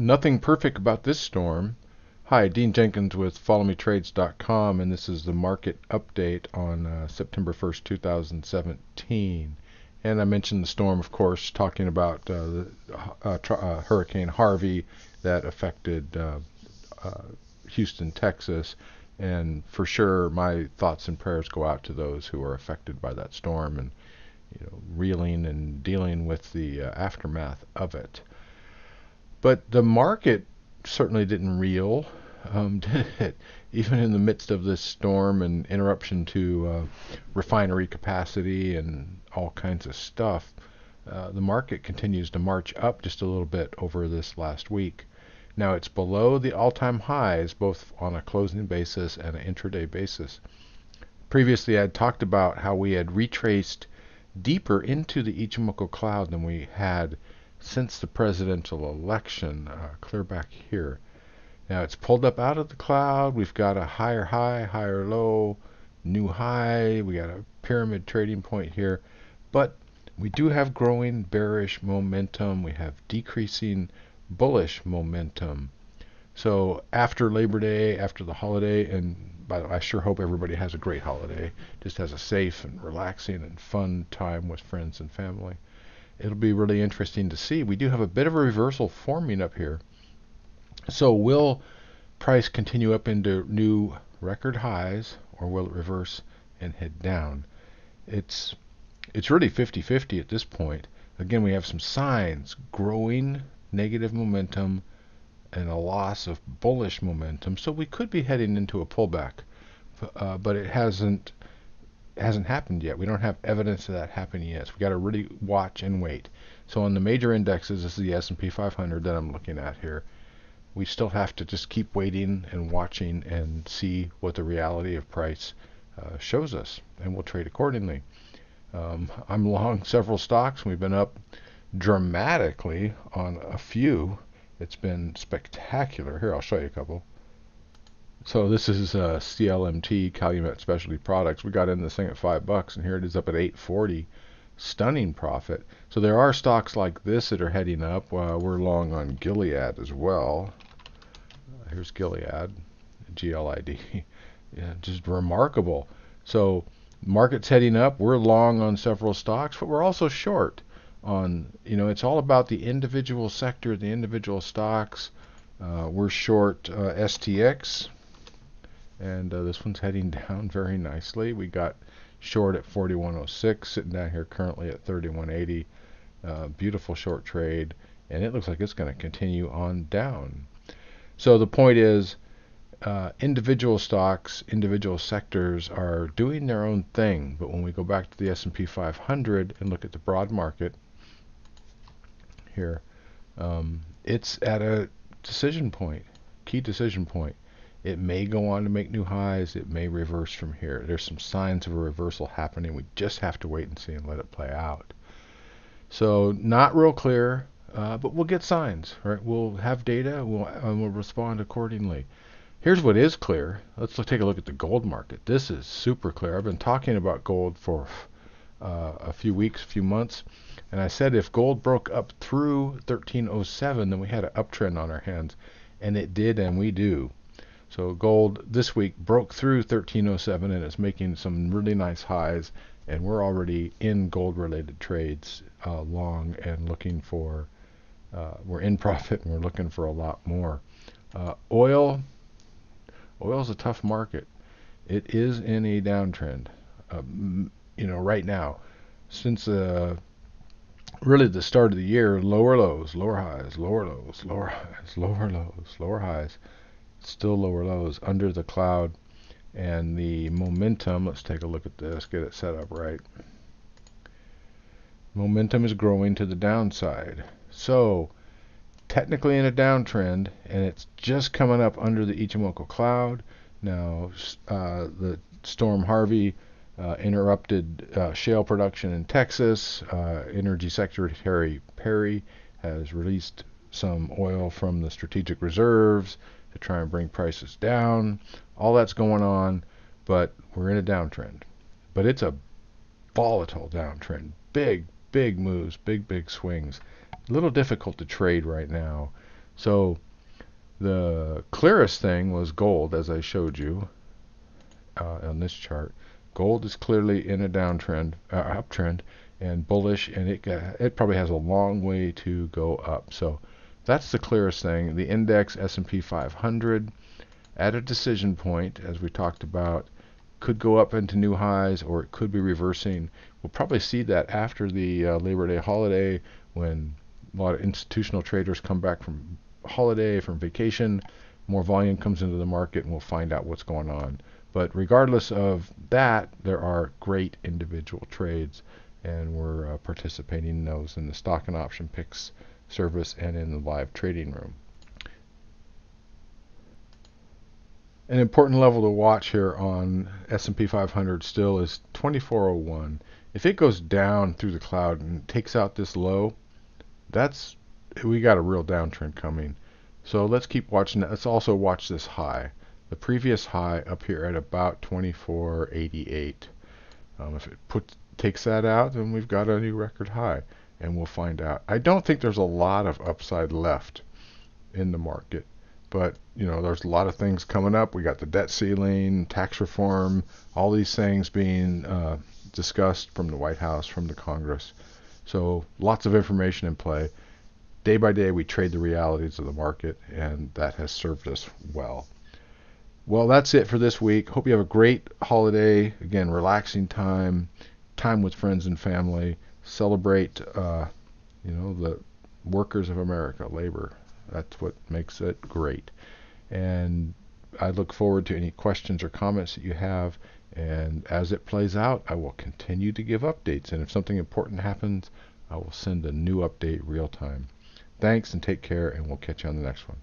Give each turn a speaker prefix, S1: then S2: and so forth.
S1: Nothing perfect about this storm. Hi, Dean Jenkins with followmetrades.com, and this is the market update on September 1st, 2017. And I mentioned the storm, of course, talking about Hurricane Harvey that affected Houston, Texas. And for sure, my thoughts and prayers go out to those who are affected by that storm and reeling and dealing with the aftermath of it. But the market certainly didn't reel, did it? Even in the midst of this storm and interruption to refinery capacity and all kinds of stuff, the market continues to march up just a little bit over this last week. Now it's below the all-time highs, both on a closing basis and an intraday basis. Previously, I had talked about how we had retraced deeper into the Ichimoku Cloud than we had since the presidential election, clear back here. Now it's pulled up out of the cloud. We've got a higher high, higher low, new high. We got a pyramid trading point here. But we do have growing bearish momentum. We have decreasing bullish momentum. So after Labor Day, after the holiday, and by the way, I sure hope everybody has a great holiday, just has a safe and relaxing and fun time with friends and family. It'll be really interesting to see. We do have a bit of a reversal forming up here. So will price continue up into new record highs, or will it reverse and head down? It's really 50-50 at this point. Again, we have some signs: growing negative momentum and a loss of bullish momentum. So we could be heading into a pullback, but it hasn't happened yet. We don't have evidence of that happening yet. So we got to really watch and wait. So on the major indexes, this is the S&P 500 that I'm looking at here. We still have to just keep waiting and watching and see what the reality of price shows us, and we'll trade accordingly. I'm long several stocks. We've been up dramatically on a few. It's been spectacular. Here, I'll show you a couple. So this is CLMT, Calumet Specialty Products. We got in this thing at $5, and here it is up at $8.40. Stunning profit. So there are stocks like this that are heading up. We're long on Gilead as well. Here's Gilead, GLID. Yeah, just remarkable. So market's heading up. We're long on several stocks, but we're also short on, it's all about the individual sector, the individual stocks. We're short STX. And this one's heading down very nicely. We got short at 41.06, sitting down here currently at 31.80. Beautiful short trade, and it looks like it's going to continue on down. So the point is, individual stocks, individual sectors are doing their own thing. But when we go back to the S&P 500 and look at the broad market here, it's at a decision point, key decision point. It may go on to make new highs. It may reverse from here. There's some signs of a reversal happening. We just have to wait and see and let it play out. So not real clear, but we'll get signs, right? We'll have data, and we'll respond accordingly. Here's what is clear. Let's take a look at the gold market. This is super clear. I've been talking about gold for a few weeks, a few months, and I said if gold broke up through 1307, then we had an uptrend on our hands, and it did, and we do. So gold this week broke through 1307, and it's making some really nice highs, and we're already in gold-related trades, long, and looking for, we're in profit, and we're looking for a lot more. Oil's a tough market. It is in a downtrend, right now. Since really the start of the year, lower lows, lower highs, lower lows, lower highs, lower lows, lower highs. Still lower lows under the cloud, and the momentum, let's take a look at this, get it set up right. Momentum is growing to the downside. So technically in a downtrend, and it's just coming up under the Ichimoku Cloud. Now the storm Harvey interrupted shale production in Texas. Energy Secretary Perry has released some oil from the strategic reserves to try and bring prices down. All that's going on, but we're in a downtrend. But it's a volatile downtrend. Big moves, big swings. A little difficult to trade right now. So the clearest thing was gold, as I showed you on this chart. Gold is clearly in a downtrend, uptrend, and bullish, and it probably has a long way to go up. So that's the clearest thing. The index S&P 500 at a decision point, as we talked about, could go up into new highs, or it could be reversing. We'll probably see that after the Labor Day holiday, when a lot of institutional traders come back from holiday, from vacation, more volume comes into the market, and we'll find out what's going on. But regardless of that, there are great individual trades, and we're participating in those in the stock and option picks service and in the live trading room. An important level to watch here on S&P 500 still is 2401. If it goes down through the cloud and takes out this low, we got a real downtrend coming. So let's keep watching that. Let's also watch this high. The previous high up here at about 2488. If it takes that out, then we've got a new record high, and we'll find out. I don't think there's a lot of upside left in the market, but there's a lot of things coming up. We got the debt ceiling, tax reform, all these things being discussed from the White House, from the Congress. So lots of information in play. Day by day, we trade the realities of the market, and that has served us well. Well, that's it for this week. Hope you have a great holiday. Again, relaxing time with friends and family. Celebrate, the workers of America, labor. That's what makes it great. And I look forward to any questions or comments that you have. And as it plays out, I will continue to give updates. And if something important happens, I will send a new update real time. Thanks, and take care, and we'll catch you on the next one.